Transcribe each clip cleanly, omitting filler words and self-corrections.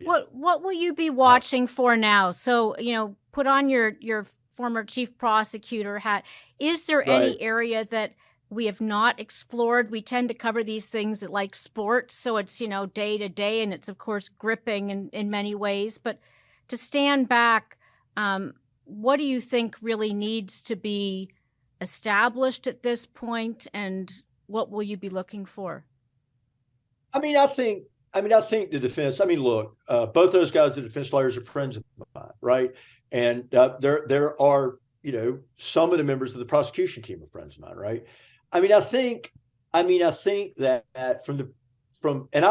Yeah. What will you be watching for now? So, put on your former chief prosecutor hat. Is there Right. any area that we have not explored? We tend to cover these things like sports, so it's, day to day, and it's of course gripping in many ways. But to stand back, what do you think really needs to be established at this point, and what will you be looking for? I mean, I think the defense. I mean, look, both those guys, the defense lawyers, are friends of mine, right? And there are, some of the members of the prosecution team are friends of mine, right? I mean, I think that and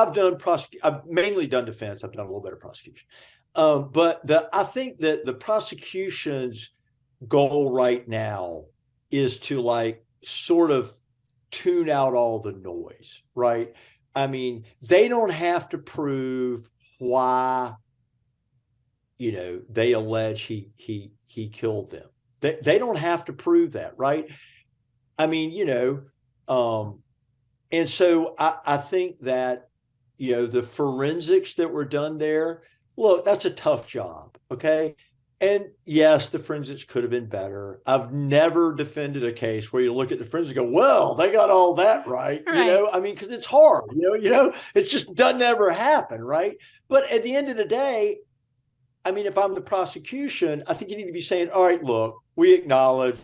I've mainly done defense. I've done a little bit of prosecution, but I think that the prosecution's goal right now is to like sort of tune out all the noise, right? I mean, they don't have to prove why they allege he killed them. They don't have to prove that, right? I mean, and so I think that the forensics that were done there, look, that's a tough job, okay? And yes, the forensics could have been better. I've never defended a case where you look at the forensics and go, well, they got all that right. Right. I mean, because it's hard, it just doesn't ever happen, right? But at the end of the day, I mean, if I'm the prosecution, I think you need to be saying, all right, look, we acknowledge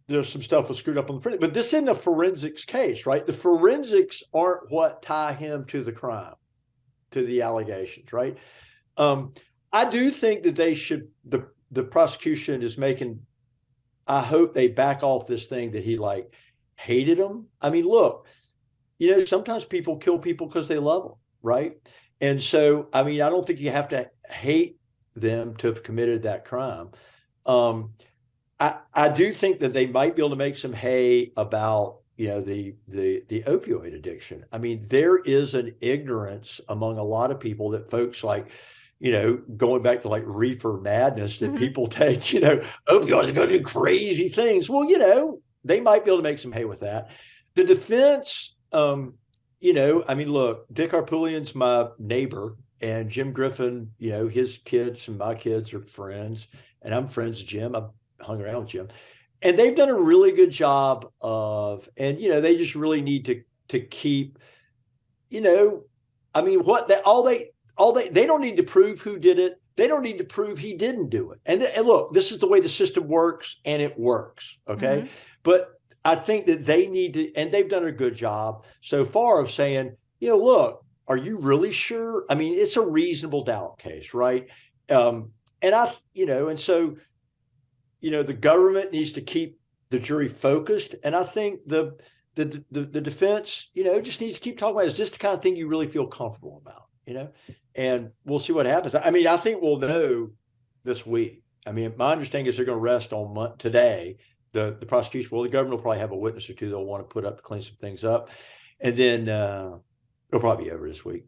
there's some stuff was screwed up on the forensics, but this isn't a forensics case, right? The forensics aren't what tie him to the crime, to the allegations, right? I do think that the prosecution is making, I hope they back off this thing that he like hated him. I mean, look, sometimes people kill people because they love them, right? And so, I mean, I don't think you have to hate them to have committed that crime. I do think that they might be able to make some hay about the opioid addiction. I mean, there is an ignorance among a lot of people that folks like, going back to like reefer madness, that Mm-hmm. people take, opioids are going to do crazy things. Well, they might be able to make some hay with that. The defense, I mean, look, Dick Harpoolian's my neighbor, and Jim Griffin, his kids and my kids are friends, and I'm friends with Jim. I've hung around with Jim, and they've done a really good job and they just really need to keep, I mean, they don't need to prove who did it. They don't need to prove he didn't do it. And look, this is the way the system works, and it works. Okay. Mm-hmm. But I think that they need to, and they've done a good job so far of saying, look, are you really sure? I mean, it's a reasonable doubt case, right? And so, the government needs to keep the jury focused. And I think the defense, just needs to keep talking about, is this the kind of thing you really feel comfortable about, and we'll see what happens. I mean, I think we'll know this week. I mean, my understanding is they're going to rest on today. The prosecution, well, the government will probably have a witness or two they'll want to put up to clean some things up. And then it'll probably be over this week.